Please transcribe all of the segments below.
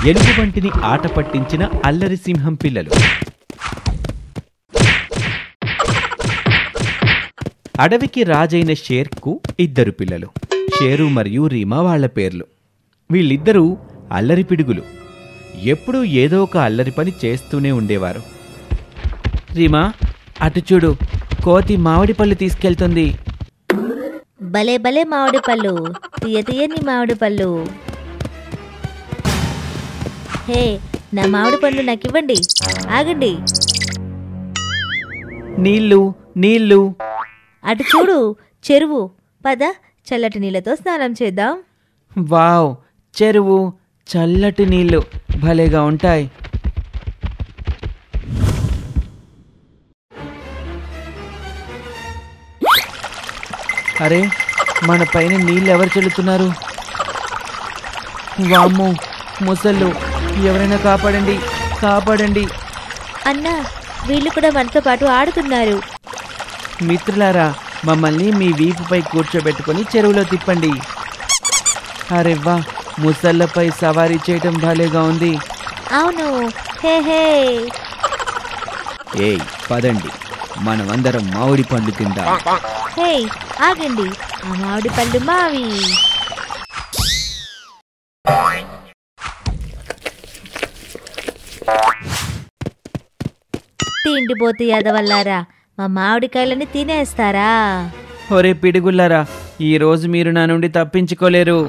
ఎలుగుబంటిని ఆట పట్టించిన అల్లరి సింహం పిల్లలు. అడవికి రాజైన షేర్కు 2 పిల్లలు, షేరు మరియు రీమా వాళ్ల పేర్లు. వీళ్ళిద్దరూ అల్లరి పిడుగులు. ఎప్పుడూ ఏదో ఒక అల్లరి పని చేస్తూనే ఉండేవారు. రీమా, అటు చూడు, కోతి మామిడి పళ్ళు తీసుకెళ్తుంది. భలే భలే మామిడి పళ్ళు, తీయని మామిడి పళ్ళు. హే, నా మామిడి పళ్ళు నాకివ్వండి, ఆగండి. నీళ్ళు నీళ్ళు. అటు చూడు, చెరువు. పద, చల్లటి నీళ్ళతో స్నానం చేద్దాం. వావ్, చెరువు, చల్లటి నీళ్ళు భలేగా ఉంటాయి. అరే, మన పైన నీళ్ళు ఎవరు చల్లుతున్నారు? వామ్మో, ముసళ్ళు, ఎవరైనా కాపాడండి, కాపాడండి. అన్నా, వీళ్ళు కూడా మనతో పాటు ఆడుతున్నారు. మిత్రులారా, మమ్మల్ని మీ వీపుపై కూర్చోబెట్టుకొని చెరువులో తిప్పండి. అరెవ్వా, ముసళ్ళపై సవారీ చేయటం భలేగా ఉంది. అవును, హే హే. ఏయ్, పదండి, మనమందరం మామిడి పండ్లు తిందాం. హే, ఆగండి, ఆ మామిడి పళ్ళు మావి. తిండిపోతే ఎదవల్లారా, మా మామిడికాయలని తినేస్తారా? ఒరే పిడుగుల్లారా, ఈరోజు మీరు నా నుండి తప్పించుకోలేరు.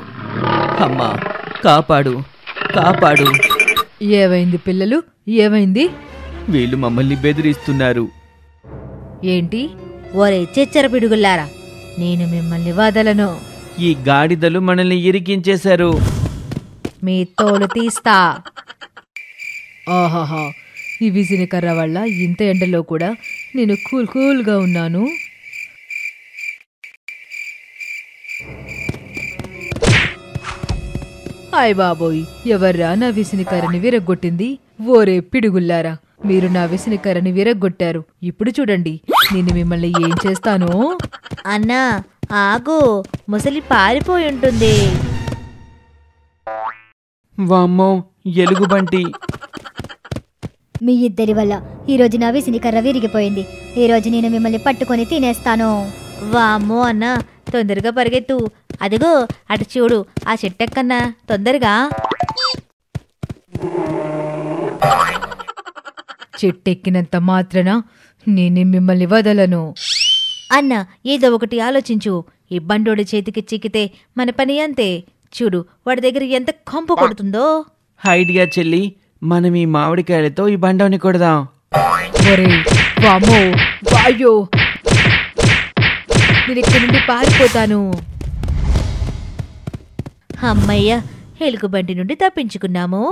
అమ్మా, కాపాడు, కాపాడు. ఏమైంది పిల్లలు, ఏమైంది? వీళ్ళు మమ్మల్ని బెదిరిస్తున్నారు. ఏంటి? ఒరే చెచ్చర పిడుగుల్లారా, నేను మిమ్మల్ని వదలను. ఈ గాడిదలు మనల్ని ఇరికించేశారు. మీ తోలు తీస్తా. ఆహాహా, ఈ విసినికర్ర వల్ల ఇంత ఎండలో కూడా నేను కూల్గా ఉన్నాను. హాయ్ బాబోయ్, ఎవర్రా నా విసినికర్రని విరగ్గొట్టింది? ఓరే పిడుగుల్లారా, మీరు నా విసినికర్రని విరగ్గొట్టారు. ఇప్పుడు చూడండి నేను మిమ్మల్ని ఏం చేస్తానో. అన్నా, ఆగు, ముసలి పారిపోయి ఉంటుంది. వామ్మో, ఎలుగుబంటి. మీ ఇద్దరి వల్ల ఈరోజు నా విసినికర్ర విరిగిపోయింది. ఈరోజు నేను మిమ్మల్ని పట్టుకొని తినేస్తాను. వామ్మో అన్నా, తొందరగా పరిగెత్తు. అదిగో అటు చూడు, ఆ చెట్టెక్కన్నా, తొందరగా. చెట్టెక్కినంత మాత్రాన నేనే మిమ్మల్ని వదలను. అన్నా, ఏదో ఒకటి ఆలోచించు. ఈ బండోడి చేతికి చిక్కితే మన పని అంతే. చూడు, వాడి దగ్గర ఎంత కంపు కొడుతుందో. ఐడియా చెల్లి, మనం ఈ మామిడికాయలతో ఈ బండని కొడదాం. ఒరేయ్, వామ్మో, వాయ్యో, నేను ఇక్కడి నుండి పారిపోతాను. అమ్మయ్య, ఎలుగుబంటి నుండి తప్పించుకున్నాము.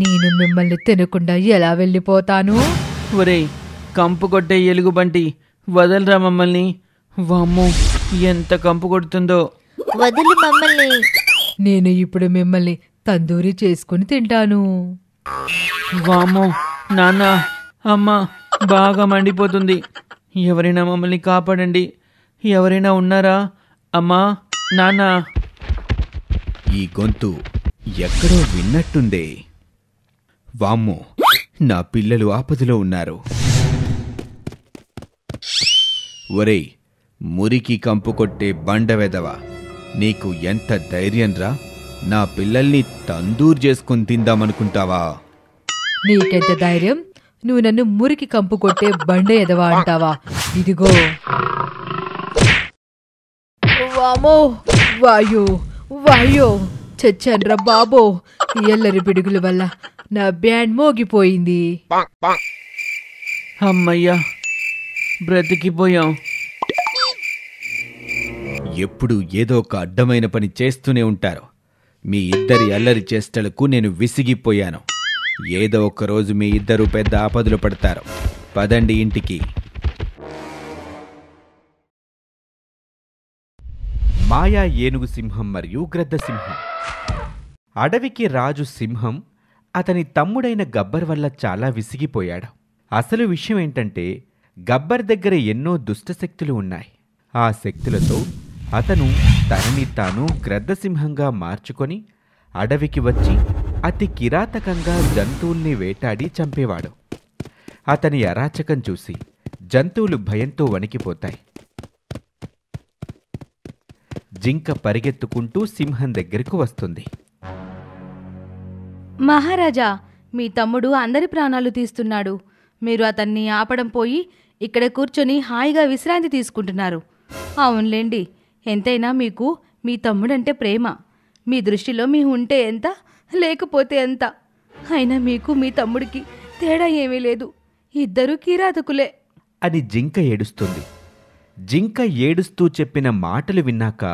నేను మిమ్మల్ని తినకుండా ఎలా వెళ్ళిపోతాను? ఒరేయ్, కంపు కొట్టే ఎలుగుబంటి, వదలరా మమ్మల్ని. వామ్మో, ఎంత కంపు కొడుతుందో. వదిలి మమ్మల్ని. నేను ఇప్పుడు మిమ్మల్ని తందూరి చేసుకుని తింటాను. వామ్మో, నాన్న, అమ్మ, బాగా మండిపోతుంది. ఎవరైనా మమ్మల్ని కాపాడండి. ఎవరైనా ఉన్నారా? అమ్మా, నాన్న. ఈ గొంతు ఎక్కడో విన్నట్టుందే. వామ్మో, నా పిల్లలు ఆపదలో ఉన్నారు. ఒరేయ్, మురికి కంపు కొట్టే బండవెదవ, నీకు ఎంత ధైర్యంరా? నా పిల్లల్ని తందూరు చేసుకుని తిందామనుకుంటావా? నీకెంత ధైర్యం? నువ్వు నన్ను మురికి కంపు కొట్టే బండ ఎదవా అంటావా? ఇదిగో. వామో, వాయో, వాయో, చచ్చాన్రా బాబో. ఈ ఎల్లరి పిడుగుల వల్ల నా బ్యాండ్ మోగిపోయింది. అమ్మయ్యా, బ్రతికిపోయాం. ఎప్పుడు ఏదో ఒక అడ్డమైన పని చేస్తూనే ఉంటారు. మీ ఇద్దరి అల్లరి చేష్టలకు నేను విసిగిపోయాను. ఏదో ఒక రోజు మీ ఇద్దరు పెద్ద ఆపదలు పడతారు. పదండి ఇంటికి. మాయా ఏనుగు సింహం మరియు గ్రద్ద సింహం. అడవికి రాజు సింహం అతని తమ్ముడైన గబ్బర్ వల్ల చాలా విసిగిపోయాడు. అసలు విషయం ఏంటంటే, గబ్బర్ దగ్గర ఎన్నో దుష్టశక్తులు ఉన్నాయి. ఆ శక్తులతో అతను తనని తాను గ్రద్దసింహంగా మార్చుకొని అడవికి వచ్చి అతి కిరాతకంగా జంతువుల్ని వేటాడి చంపేవాడు. అతని అరాచకం చూసి జంతువులు భయంతో వణికిపోతాయి. జింక పరిగెత్తుకుంటూ సింహం దగ్గరకు వస్తుంది. మహారాజా, మీ తమ్ముడు అందరి ప్రాణాలు తీస్తున్నాడు. మీరు అతన్ని ఆపడం పోయి ఇక్కడ కూర్చొని హాయిగా విశ్రాంతి తీసుకుంటున్నారు. అవునులేండి, ఎంతైనా మీకు మీ తమ్ముడంటే ప్రేమ. మీ దృష్టిలో మీ ఉంటే ఎంత, లేకపోతే ఎంత. అయినా మీకు మీ తమ్ముడికి తేడా ఏమీ లేదు. ఇద్దరూ కిరాతకులే అని జింక ఏడుస్తుంది. జింక ఏడుస్తూ చెప్పిన మాటలు విన్నాక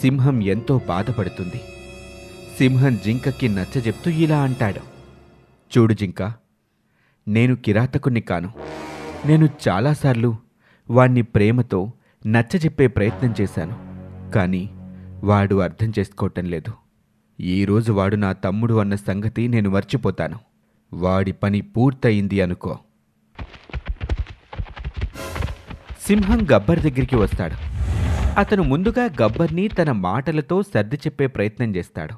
సింహం ఎంతో బాధపడుతుంది. సింహం జింకకి నచ్చజెప్తూ ఇలా అంటాడు. చూడు జింక, నేను కిరాతకుణ్ణి కాను. నేను చాలాసార్లు వాణ్ణి ప్రేమతో నచ్చజెప్పే ప్రయత్నం చేశాను. కానీ వాడు అర్థం చేసుకోవటం లేదు. ఈరోజు వాడు నా తమ్ముడు అన్న సంగతి నేను మర్చిపోతాను. వాడి పని పూర్తయింది అనుకో. సింహం గబ్బర్ దగ్గరికి వస్తాడు. అతను ముందుగా గబ్బర్ని తన మాటలతో సర్ది చెప్పే ప్రయత్నం చేస్తాడు.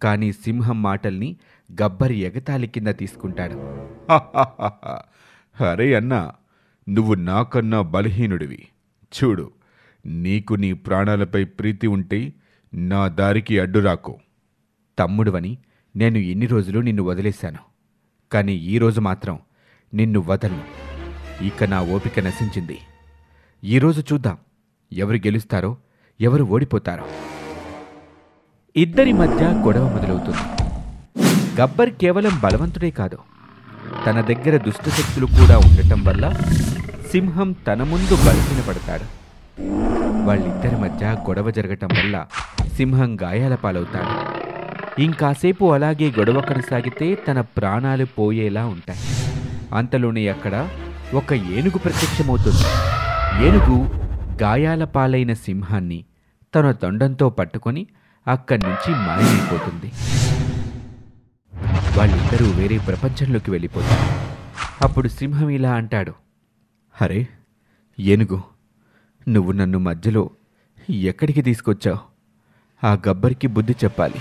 కానీ సింహం మాటల్ని గబ్బర్ ఎగతాళి కింద తీసుకుంటాడు. అరే అన్నా, నువ్వు నాకన్నా బలహీనుడివి. చూడు, నీకు నీ ప్రాణాలపై ప్రీతి ఉంటే నా దారికి అడ్డురాకు. తమ్ముడువని నేను ఇన్ని రోజులు నిన్ను వదిలేశాను. కానీ ఈరోజు మాత్రం నిన్ను వదలను. ఇక నా ఓపిక నశించింది. ఈరోజు చూద్దాం ఎవరు గెలుస్తారో ఎవరు ఓడిపోతారో. ఇద్దరి మధ్య గొడవ మొదలవుతుంది. గబ్బర్ కేవలం బలవంతుడే కాదు, తన దగ్గర దుష్టశక్తులు కూడా ఉండటం వల్ల సింహం తన ముందు బలహీనపడతాడు. వాళ్ళిద్దరి మధ్య గొడవ జరగటం వల్ల సింహం గాయాల పాలవుతాడు. ఇంకాసేపు అలాగే గొడవ కొనసాగితే తన ప్రాణాలు పోయేలా ఉంటాయి. అంతలోనే అక్కడ ఒక ఏనుగు ప్రత్యక్షమవుతుంది. ఏనుగు గాయాల పాలైన సింహాన్ని తన తొండంతో పట్టుకొని అక్కడి నుంచి మాయమైపోతుంది. వాళ్ళిద్దరూ వేరే ప్రపంచంలోకి వెళ్ళిపోతారు. అప్పుడు సింహం ఇలా అంటాడు. అరే ఏనుగు, నువ్వు నన్ను మధ్యలో ఎక్కడికి తీసుకొచ్చావు? ఆ గబ్బర్కి బుద్ధి చెప్పాలి.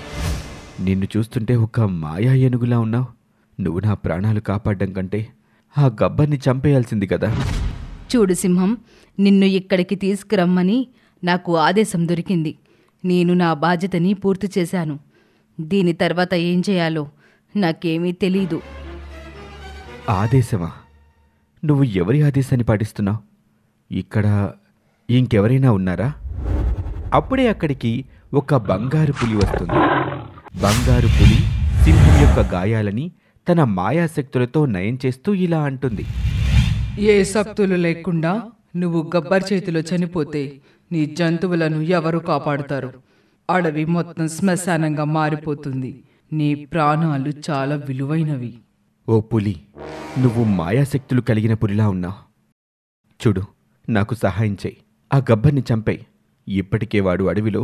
నిన్ను చూస్తుంటే ఒక మాయా ఏనుగులా ఉన్నావు. నువ్వు నా ప్రాణాలు కాపాడడం కంటే ఆ గబ్బర్ని చంపేయాల్సింది కదా. చూడు సింహం, నిన్ను ఇక్కడికి తీసుకురమ్మని నాకు ఆదేశం దొరికింది. నేను నా బాధ్యతని పూర్తి చేశాను. దీని తర్వాత ఏం చేయాలో నాకేమీ తెలీదు. ఆదేశమా? నువ్వు ఎవరి ఆదేశాన్ని పాటిస్తున్నావు? ఇక్కడ ఇంకెవరైనా ఉన్నారా? అప్పుడే అక్కడికి ఒక బంగారు పులి వస్తుంది. బంగారు పులి సింహం యొక్క గాయాలని తన మాయాశక్తులతో నయం చేస్తూ ఇలా అంటుంది. ఏ శక్తులు లేకుండా నువ్వు గబ్బర్ చేతిలో చనిపోతే నీ జంతువులను ఎవరు కాపాడుతారు? అడవి మొత్తం శ్మశానంగా మారిపోతుంది. నీ ప్రాణాలు చాలా విలువైనవి. ఓ పులి, నువ్వు మాయాశక్తులు కలిగిన పులిలా ఉన్నావు. చూడు, నాకు సహాయం చేయి. ఆ గబ్బర్ని చంపేయి. ఇప్పటికే వాడు అడవిలో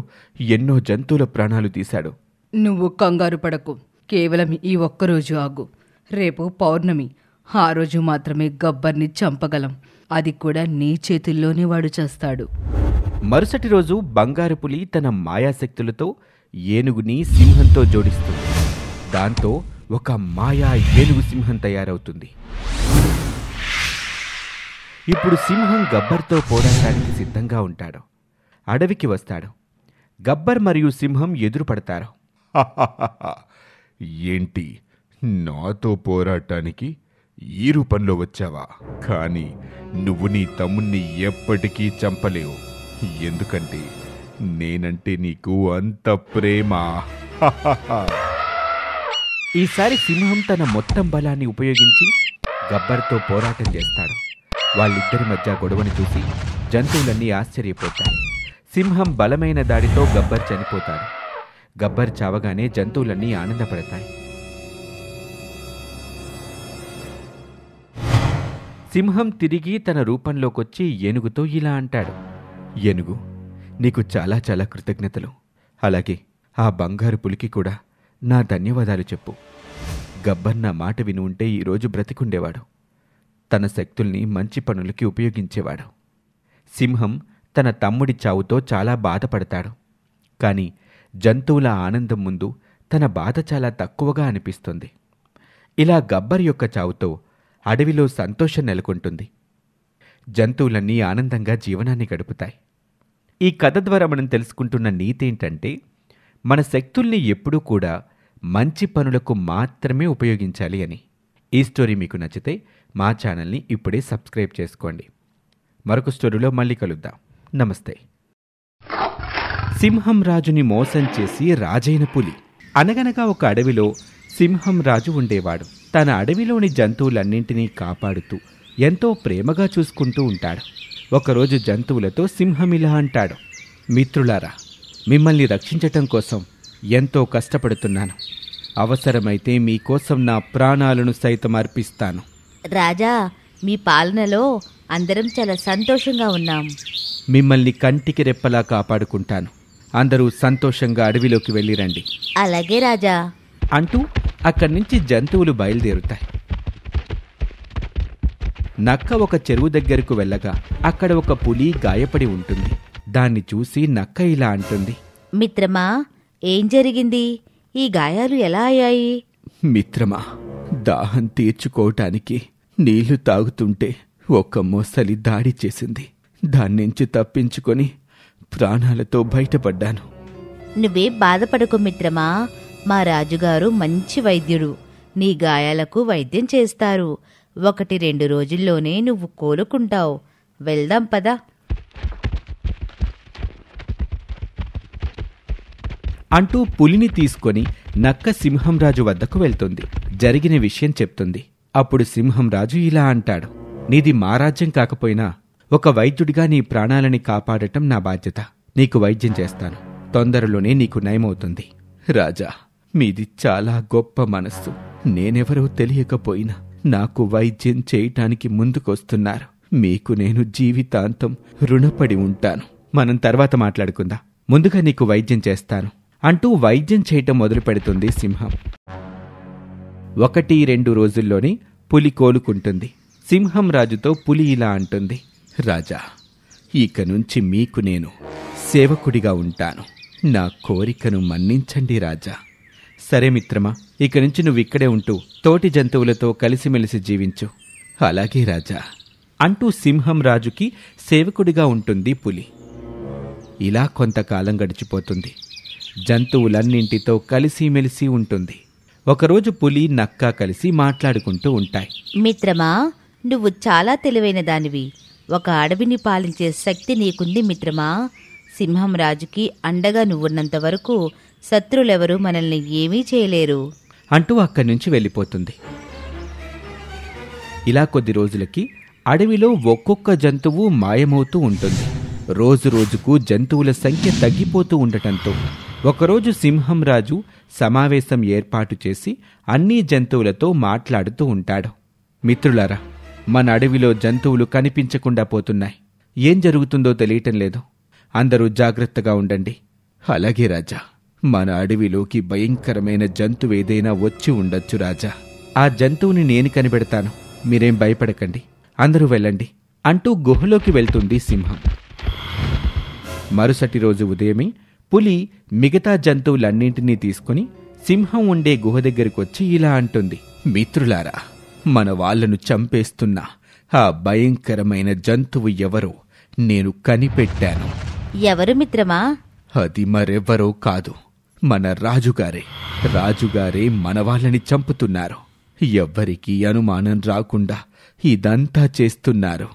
ఎన్నో జంతువుల ప్రాణాలు తీశాడు. నువ్వు కంగారు పడకు. కేవలం ఈ ఒక్కరోజు ఆగు. రేపు పౌర్ణమి. ఆ రోజు మాత్రమే గబ్బర్ని చంపగలం. అది కూడా నీ చేతుల్లోనే వాడు చేస్తాడు. మరుసటి రోజు బంగారు పులి తన మాయాశక్తులతో ఏనుగుని సింహంతో జోడిస్తుంది. దాంతో ఒక మాయా ఏనుగు సింహం తయారవుతుంది. ఇప్పుడు సింహం గబ్బర్తో పోరాటానికి సిద్ధంగా ఉంటాడు. అడవికి వస్తాడు. గబ్బర్ మరియు సింహం ఎదురుపడతారు. ఏంటి, నాతో పోరాటానికి ఈ రూపంలో వచ్చావా? కానీ నువ్వు నీ తమ్ముణ్ణి ఎప్పటికీ చంపలేవు. ఎందుకంటే నేనంటే నీకు అంత ప్రేమ. ఈసారి సింహం తన మొత్తం బలాన్ని ఉపయోగించి గబ్బర్తో పోరాటం చేస్తాడు. వాళ్ళిద్దరి మధ్య గొడవని చూసి జంతువులన్నీ ఆశ్చర్యపోతాయి. సింహం బలమైన దాడితో గబ్బర్ చనిపోతాడు. గబ్బర్ చావగానే జంతువులన్నీ ఆనందపడతాయి. సింహం తిరిగి తన రూపంలోకొచ్చి ఏనుగుతో ఇలా అంటాడు. ఏనుగు, నీకు చాలా చాలా కృతజ్ఞతలు. అలాగే ఆ బంగారు పులికి కూడా నా ధన్యవాదాలు చెప్పు. గబ్బర్ నా మాట విని ఉంటే ఈరోజు బ్రతికుండేవాడు. తన శక్తుల్ని మంచి పనులకి ఉపయోగించేవాడు. సింహం తన తమ్ముడి చావుతో చాలా బాధపడతాడు. కాని జంతువుల ఆనందం ముందు తన బాధ చాలా తక్కువగా అనిపిస్తుంది. ఇలా గబ్బర్ యొక్క చావుతో అడవిలో సంతోషం నెలకొంటుంది. జంతువులన్నీ ఆనందంగా జీవనాన్ని గడుపుతాయి. ఈ కథ ద్వారా మనం తెలుసుకుంటున్న నీతేంటంటే, మన శక్తుల్ని ఎప్పుడూ కూడా మంచి పనులకు మాత్రమే ఉపయోగించాలి అని. ఈ స్టోరీ మీకు నచ్చితే మా ఛానల్ని ఇప్పుడే సబ్స్క్రైబ్ చేసుకోండి. మరొక స్టోరీలో మళ్ళీ కలుద్దాం. నమస్తే. సింహం రాజుని మోసం చేసి రాజైన పులి. అనగనగా ఒక అడవిలో సింహం రాజు ఉండేవాడు. తన అడవిలోని జంతువులన్నింటినీ కాపాడుతూ ఎంతో ప్రేమగా చూసుకుంటూ ఉంటాడు. ఒకరోజు జంతువులతో సింహం ఇలా అంటాడు, మిత్రులారా, మిమ్మల్ని రక్షించటం కోసం ఎంతో కష్టపడుతున్నాను. అవసరమైతే మీకోసం నా ప్రాణాలను సైతం అర్పిస్తాను. రాజా, మీ పాలనలో అందరం చాలా సంతోషంగా ఉన్నాం. మిమ్మల్ని కంటికి రెప్పలా కాపాడుకుంటాను. అందరూ సంతోషంగా అడవిలోకి వెళ్ళిరండి అలాగే రాజా అంటూ అక్కడి నుంచి జంతువులు బయలుదేరుతాయి. నక్క ఒక చెరువు దగ్గరకు వెళ్ళగా అక్కడ ఒక పులి గాయపడి ఉంటుంది. దాన్ని చూసి నక్క ఇలా అంటుంది, మిత్రమా, ఏం జరిగింది? ఈ గాయాలు ఎలా అయ్యాయి? మిత్రమా, దాహం తీర్చుకోవటానికి నీళ్లు తాగుతుంటే ఒక మొసలి దాడి చేసింది. దాన్నించి తప్పించుకొని ప్రాణాలతో బయటపడ్డాను. నువ్వేం బాధపడకు మిత్రమా, మా రాజుగారు మంచి వైద్యుడు. నీ గాయాలకు వైద్యం చేస్తారు. 1-2 రోజుల్లోనే నువ్వు కోలుకుంటావు. వెళ్దాం పద. అంటూ పులిని తీసుకొని నక్క సింహంరాజు వద్దకు వెళ్తుంది. జరిగిన విషయం చెప్తుంది. అప్పుడు సింహంరాజు ఇలా అంటాడు, నీది మా రాజ్యం కాకపోయినా ఒక వైద్యుడిగా నీ ప్రాణాలని కాపాడటం నా బాధ్యత. నీకు వైద్యం చేస్తాను. తొందరలోనే నీకు నయమవుతుంది. రాజా, మీది చాలా గొప్ప మనస్సు. నేనెవరో తెలియకపోయినా నాకు వైద్యం చేయటానికి ముందుకొస్తున్నారు. మీకు నేను జీవితాంతం రుణపడి ఉంటాను. మనం తర్వాత మాట్లాడుకుందాం. ముందుగా నీకు వైద్యం చేస్తాను అంటూ వైద్యం చేయటం మొదలు పెడుతుంది సింహం. 1-2 రోజుల్లోనే పులి కోలుకుంటుంది. సింహం రాజుతో పులి ఇలా అంటుంది, రాజా, ఇక నుంచి మీకు నేను సేవకుడిగా ఉంటాను. నా కోరికను మన్నించండి రాజా. సరే మిత్రమా, ఇక నుంచి నువ్విక్కడే ఉంటూ తోటి జంతువులతో కలిసిమెలిసి జీవించు. అలాగే రాజా అంటూ సింహం రాజుకి సేవకుడిగా ఉంటుంది పులి. ఇలా కొంతకాలం గడిచిపోతుంది. జంతువులన్నింటితో కలిసిమెలిసి ఉంటుంది. ఒకరోజు పులి నక్క కలిసి మాట్లాడుకుంటూ ఉంటాయి. మిత్రమా, నువ్వు చాలా తెలివైన దానివి. ఒక అడవిని పాలించే శక్తి నీకుంది మిత్రమా. సింహం రాజుకి అండగా నువ్వున్నంత వరకు శత్రులెవరూ మనల్ని ఏమీ చేయలేరు అంటూ అక్కడి నుంచి వెళ్ళిపోతుంది. ఇలా కొద్ది రోజులకి అడవిలో ఒక్కొక్క జంతువు మాయమవుతూ ఉంటుంది. రోజు రోజుకు జంతువుల సంఖ్య తగ్గిపోతూ ఉండటంతో ఒకరోజు సింహం రాజు సమావేశం ఏర్పాటు చేసి అన్ని జంతువులతో మాట్లాడుతూ ఉంటాడు. మిత్రులారా, మన అడవిలో జంతువులు కనిపించకుండా పోతున్నాయి. ఏం జరుగుతుందో తెలియటం లేదు. అందరూ జాగ్రత్తగా ఉండండి. అలాగే రాజా, మన అడవిలోకి భయంకరమైన జంతువేదైనా వచ్చి ఉండొచ్చు రాజా. ఆ జంతువుని నేను కనిపెడతాను. మీరేం భయపడకండి. అందరూ వెళ్ళండి అంటూ గుహలోకి వెళ్తుంది సింహం. మరుసటి రోజు ఉదయమే పులి మిగతా జంతువులన్నింటినీ తీసుకుని సింహం ఉండే గుహ దగ్గరికొచ్చి ఇలా అంటుంది, మిత్రులారా, మన వాళ్లను చంపేస్తున్న ఆ భయంకరమైన జంతువు ఎవరో నేను కనిపెట్టాను. ఎవరు మిత్రమా? అది మరెవ్వరో కాదు, మన రాజుగారే. రాజుగారే మన వాళ్ళని చంపుతున్నారు. ఎవ్వరికీ అనుమానం రాకుండా ఇదంతా చేస్తున్నారు.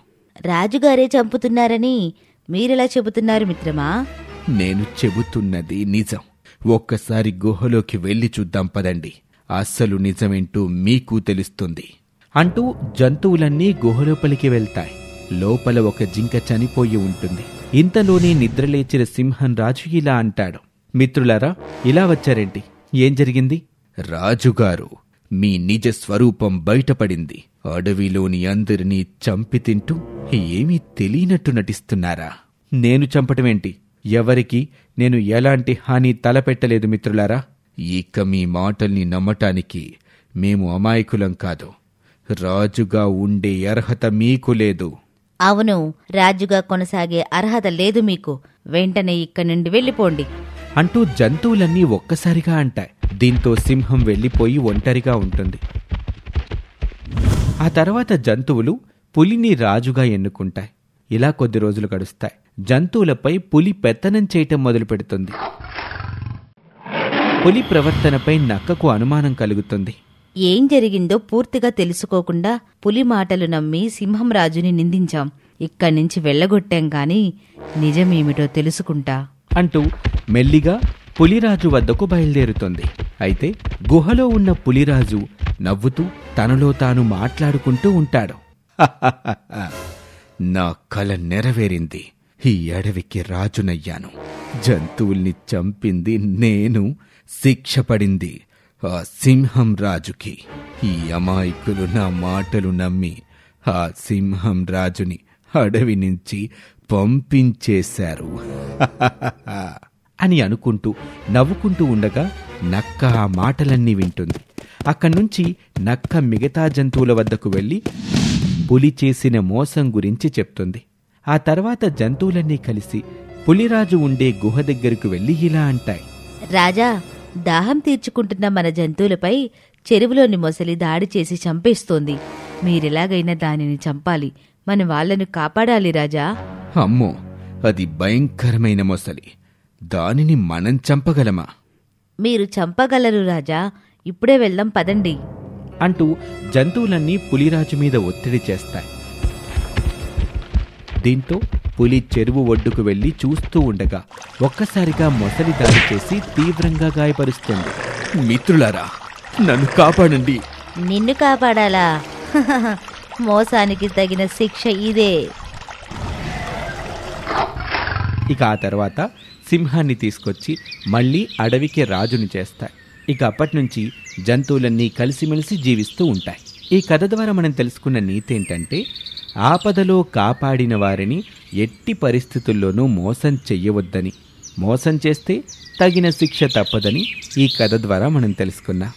రాజుగారే చంపుతున్నారని మీరెలా చెబుతున్నారు మిత్రమా? నేను చెబుతున్నది నిజం. ఒక్కసారి గుహలోకి వెళ్ళి చూద్దాం పదండి. అస్సలు నిజమేంటో మీకు తెలుస్తుంది అంటూ జంతువులన్నీ గుహలోపలికి వెళ్తాయి. లోపల ఒక జింక చనిపోయి ఉంటుంది. ఇంతలోనే నిద్రలేచిన సింహం రాజు ఇలా అంటాడు, మిత్రులారా, ఇలా వచ్చారేంటి? ఏం జరిగింది? రాజుగారు, మీ నిజ స్వరూపం బయటపడింది. అడవిలోని అందరినీ చంపి తింటూ ఏమీ తెలియనట్టు నటిస్తున్నారా? నేను చంపటమేంటి? ఎవరికి నేను ఎలాంటి హాని తలపెట్టలేదు మిత్రులారా. ఇక మీ మాటల్ని నమ్మటానికి మేము అమాయకులం కాదు. రాజుగా ఉండే అర్హత మీకు లేదు. అవును, రాజుగా కొనసాగే అర్హత లేదు మీకు. వెంటనే ఇక్కడి నుండి వెళ్ళిపోండి అంటూ జంతువులన్నీ ఒక్కసారిగా అంటాయి. దీంతో సింహం వెళ్ళిపోయి ఒంటరిగా ఉంటుంది. ఆ తర్వాత జంతువులు పులిని రాజుగా ఎన్నుకుంటాయి. ఇలా కొద్ది రోజులు గడుస్తాయి. జంతువులపై పులి పెత్తనం చేయటం మొదలు పెడుతుంది. పులి ప్రవర్తనపై నక్కకు అనుమానం కలుగుతుంది. ఏం జరిగిందో పూర్తిగా తెలుసుకోకుండా పులి మాటలు నమ్మి సింహం రాజుని నిందించాం. ఇక్కడి నుంచి వెళ్ళగొట్టాం కాని నిజమేమిటో తెలుసుకుంటా అంటూ మెల్లిగా పులిరాజు వద్దకు బయలుదేరుతుంది. అయితే గుహలో ఉన్న పులిరాజు నవ్వుతూ తనలో తాను మాట్లాడుకుంటూ ఉంటాడు. నా కల నెరవేరింది. ఈ అడవికి రాజునయ్యాను. జంతువుల్ని చంపింది నేను, శిక్ష పడింది ఆ సింహం రాజుకి. ఈ అమాయకులు నా మాటలు నమ్మి ఆ సింహం రాజుని అడవి నుంచి పంపించేశారు అని అనుకుంటూ నవ్వుకుంటూ ఉండగా నక్క ఆ మాటలన్నీ వింటుంది. అక్కడ్నుంచి నక్క మిగతా జంతువుల వద్దకు వెళ్ళి పులి చేసిన మోసం గురించి చెప్తుంది. ఆ తర్వాత జంతువులన్నీ కలిసి పులిరాజు ఉండే గుహ దగ్గరకు వెళ్ళి ఇలా అంటాయి. రాజా, దాహం తీర్చుకుంటున్న మన జంతువులపై చెరువులోని మొసలి దాడి చేసి చంపేస్తోంది. మీరెలాగైనా దానిని చంపాలి. మన వాళ్లను కాపాడాలి రాజా. అమ్మో, అది భయంకరమైన మొసలి. దానిని మనం చంపగలమా? మీరు చంపగలరు రాజా. ఇప్పుడే వెళ్దాం పదండి అంటూ జంతువులన్నీ పులిరాజు మీద ఒత్తిడి చేస్తాయి. దీంతో పులి చెరువు ఒడ్డుకు వెళ్లి చూస్తూ ఉండగా ఒక్కసారిగా మొసలి దాడి చేసి తీవ్రంగా గాయపరుస్తుంది. మిత్రులారా, నన్ను కాపాడండి. నిన్ను కాపాడాలా? మోసానికి తగిన శిక్ష ఇదే. ఇక ఆ తర్వాత సింహాన్ని తీసుకొచ్చి మళ్ళీ అడవికి రాజుని చేస్తాయి. ఇక అప్పటినుంచి జంతువులన్నీ కలిసిమెలిసి జీవిస్తూ ఉంటాయి. ఈ కథ ద్వారా మనం తెలుసుకున్న నీతి ఏంటంటే, ఆపదలో కాపాడిన వారిని ఎట్టి పరిస్థితుల్లోనూ మోసం చెయ్యవద్దని, మోసం చేస్తే తగిన శిక్ష తప్పదని ఈ కథ ద్వారా మనం తెలుసుకున్నాం.